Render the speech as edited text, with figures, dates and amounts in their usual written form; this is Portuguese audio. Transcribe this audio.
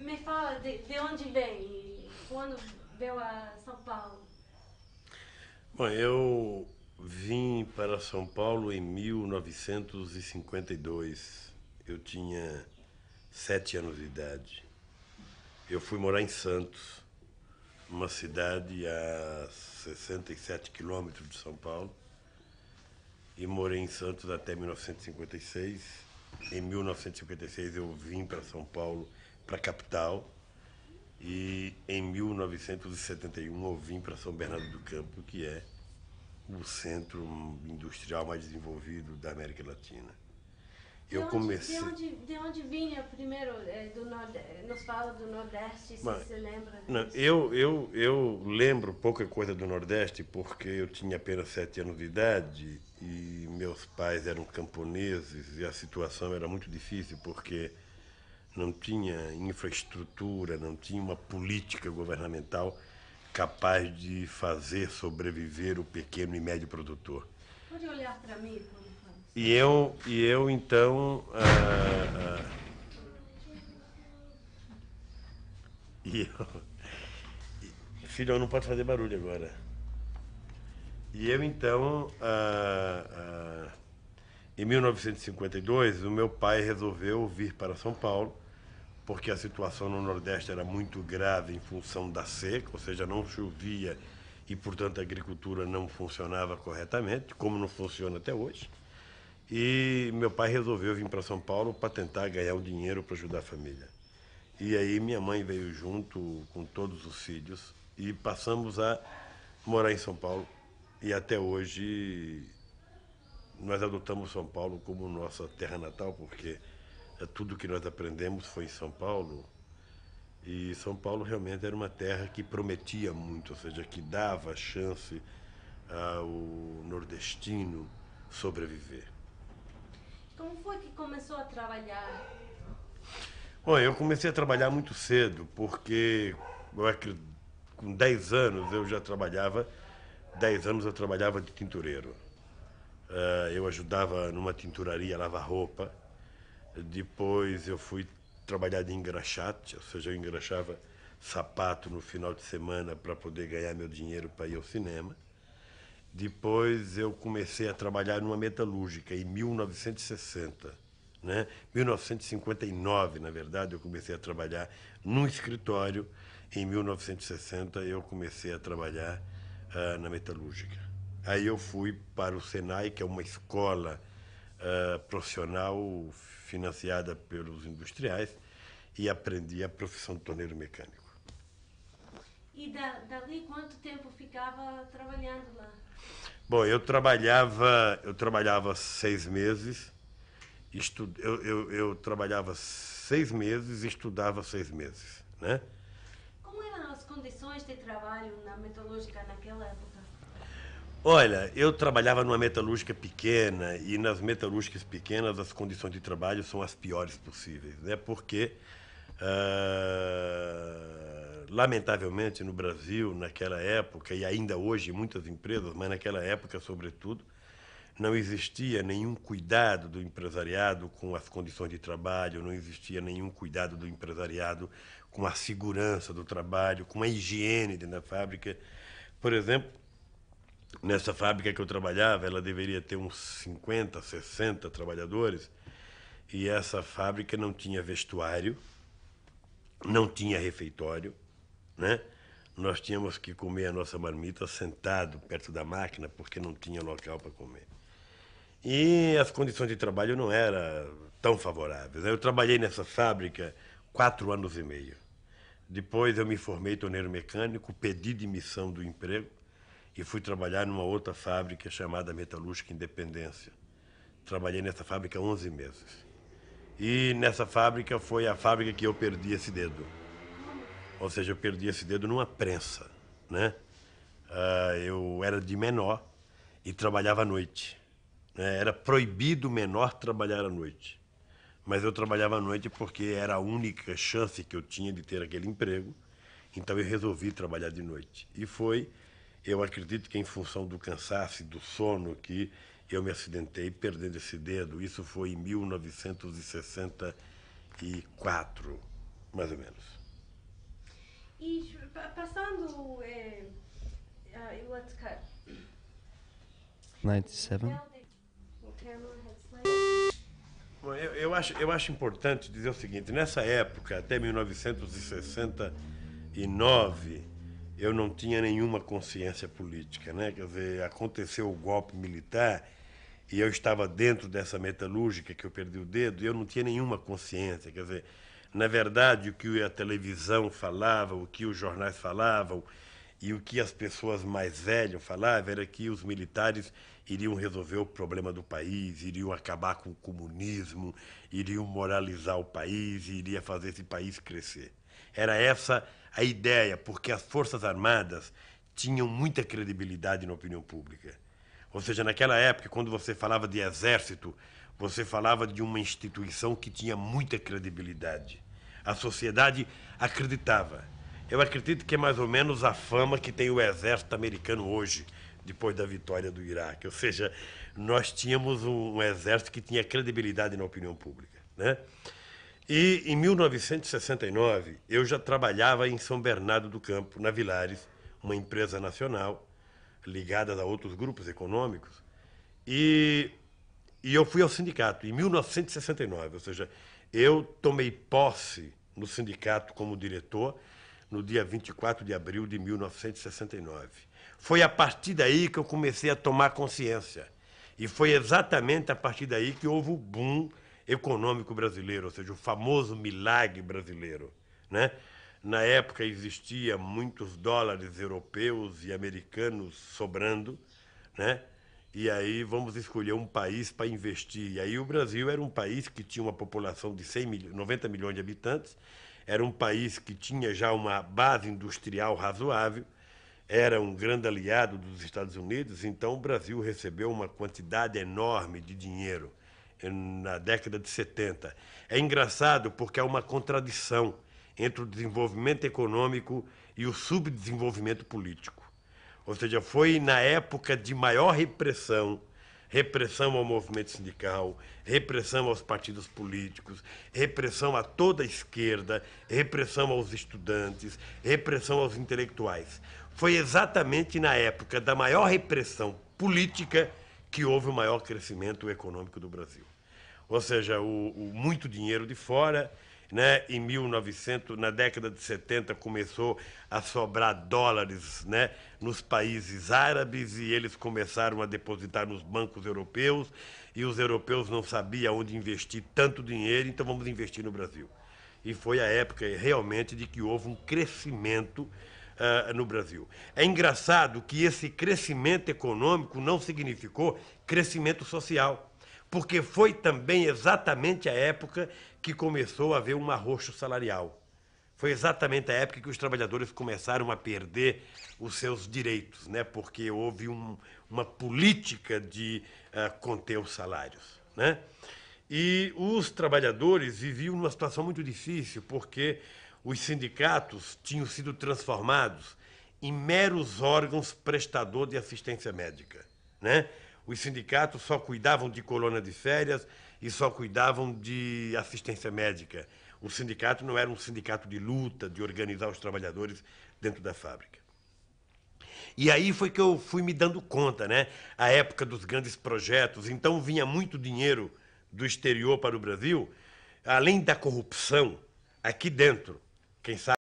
Me fala de onde vem e quando veio a São Paulo. Bom, eu vim para São Paulo em 1952. Eu tinha 7 anos de idade. Eu fui morar em Santos, uma cidade a 67 quilômetros de São Paulo, e morei em Santos até 1956. Em 1956 eu vim para São Paulo, para a capital, e em 1971 eu vim para São Bernardo do Campo, que é o centro industrial mais desenvolvido da América Latina. Eu comecei. De onde vinha primeiro do Nordeste? Nos fala do Nordeste, se Mas, se lembra não, disso. eu lembro pouca coisa do Nordeste porque eu tinha apenas 7 anos de idade e meus pais eram camponeses e a situação era muito difícil porque não tinha infraestrutura, não tinha uma política governamental capaz de fazer sobreviver o pequeno e médio produtor. Pode olhar para mim quando fala. E eu então. E eu, filho, não pode fazer barulho agora. E eu então, em 1952, o meu pai resolveu vir para São Paulo, porque a situação no Nordeste era muito grave em função da seca, ou seja, não chovia e, portanto, a agricultura não funcionava corretamente, como não funciona até hoje. E meu pai resolveu vir para São Paulo para tentar ganhar um dinheiro para ajudar a família. E aí minha mãe veio junto com todos os filhos e passamos a morar em São Paulo. E até hoje nós adotamos São Paulo como nossa terra natal, porque tudo que nós aprendemos foi em São Paulo. E São Paulo realmente era uma terra que prometia muito, ou seja, que dava chance ao nordestino sobreviver. Como foi que começou a trabalhar? Bom, eu comecei a trabalhar muito cedo, porque com 10 anos eu já trabalhava, 10 anos eu trabalhava de tintureiro. Eu ajudava numa tinturaria a lavar roupa. Depois eu fui trabalhar de engraxate, ou seja, eu engraxava sapato no final de semana para poder ganhar meu dinheiro para ir ao cinema. Depois eu comecei a trabalhar numa metalúrgica em 1960. Né? 1959, na verdade, eu comecei a trabalhar num escritório. Em 1960 eu comecei a trabalhar na metalúrgica. Aí eu fui para o Senai, que é uma escola profissional financiada pelos industriais, e aprendi a profissão de torneiro mecânico. E dali quanto tempo ficava trabalhando lá? Bom, eu trabalhava 6 meses, eu trabalhava 6 meses e estudava 6 meses, né? Como eram as condições de trabalho na metalúrgica naquela época? Olha, eu trabalhava numa metalúrgica pequena e nas metalúrgicas pequenas as condições de trabalho são as piores possíveis, né? Porque, lamentavelmente, no Brasil, naquela época, e ainda hoje em muitas empresas, mas naquela época, sobretudo, não existia nenhum cuidado do empresariado com as condições de trabalho, não existia nenhum cuidado do empresariado com a segurança do trabalho, com a higiene dentro da fábrica. Por exemplo, nessa fábrica que eu trabalhava, ela deveria ter uns 50, 60 trabalhadores, e essa fábrica não tinha vestuário, não tinha refeitório, né? Nós tínhamos que comer a nossa marmita sentado perto da máquina porque não tinha local para comer. E as condições de trabalho não eram tão favoráveis. Eu trabalhei nessa fábrica 4 anos e meio. Depois eu me formei torneiro mecânico, pedi demissão do emprego e fui trabalhar numa outra fábrica chamada Metalúrgica Independência. Trabalhei nessa fábrica 11 meses. E nessa fábrica foi a fábrica que eu perdi esse dedo. Como? Ou seja, eu perdi esse dedo numa prensa, né? Eu era de menor e trabalhava à noite. Né? Era proibido o menor trabalhar à noite. Mas eu trabalhava à noite porque era a única chance que eu tinha de ter aquele emprego. Então eu resolvi trabalhar de noite. E foi, eu acredito que em função do cansaço e do sono que eu me acidentei perdendo esse dedo. Isso foi em 1964. mais ou menos. E passando, let's cut. 97. Bom, eu acho importante dizer o seguinte, nessa época, até 1969, eu não tinha nenhuma consciência política, né? Quer dizer, aconteceu o golpe militar e eu estava dentro dessa metalúrgica que eu perdi o dedo e eu não tinha nenhuma consciência, quer dizer, na verdade, o que a televisão falava, o que os jornais falavam e o que as pessoas mais velhas falavam era que os militares iriam resolver o problema do país, iriam acabar com o comunismo, iriam moralizar o país e iria fazer esse país crescer. Era essa a ideia, porque as Forças Armadas tinham muita credibilidade na opinião pública. Ou seja, naquela época, quando você falava de exército, você falava de uma instituição que tinha muita credibilidade. A sociedade acreditava. Eu acredito que é mais ou menos a fama que tem o exército americano hoje, depois da vitória do Iraque. Ou seja, nós tínhamos um exército que tinha credibilidade na opinião pública, né? E em 1969, eu já trabalhava em São Bernardo do Campo, na Villares, uma empresa nacional ligada a outros grupos econômicos. E eu fui ao sindicato em 1969, ou seja, eu tomei posse no sindicato como diretor no dia 24 de abril de 1969. Foi a partir daí que eu comecei a tomar consciência. E foi exatamente a partir daí que houve o boom econômico brasileiro, ou seja, o famoso milagre brasileiro, né? Na época existia muitos dólares europeus e americanos sobrando, né? E aí vamos escolher um país para investir. E aí o Brasil era um país que tinha uma população de 90 milhões de habitantes, era um país que tinha já uma base industrial razoável, era um grande aliado dos Estados Unidos, então o Brasil recebeu uma quantidade enorme de dinheiro na década de 70. É engraçado porque há uma contradição entre o desenvolvimento econômico e o subdesenvolvimento político. Ou seja, foi na época de maior repressão, repressão ao movimento sindical, repressão aos partidos políticos, repressão a toda a esquerda, repressão aos estudantes, repressão aos intelectuais. Foi exatamente na época da maior repressão política que houve o maior crescimento econômico do Brasil. Ou seja, o muito dinheiro de fora, né? Em 1900, na década de 70, começou a sobrar dólares, né, nos países árabes e eles começaram a depositar nos bancos europeus e os europeus não sabiam onde investir tanto dinheiro, então vamos investir no Brasil. E foi a época realmente de que houve um crescimento no Brasil. É engraçado que esse crescimento econômico não significou crescimento social, porque foi também exatamente a época que começou a haver um arroxo salarial. Foi exatamente a época que os trabalhadores começaram a perder os seus direitos, né? Porque houve uma política de conter os salários, né? E os trabalhadores viviam numa situação muito difícil, porque os sindicatos tinham sido transformados em meros órgãos prestador de assistência médica, né? Os sindicatos só cuidavam de colônia de férias e só cuidavam de assistência médica. O sindicato não era um sindicato de luta, de organizar os trabalhadores dentro da fábrica. E aí foi que eu fui me dando conta, né? A época dos grandes projetos, então vinha muito dinheiro do exterior para o Brasil, além da corrupção, aqui dentro, quem sabe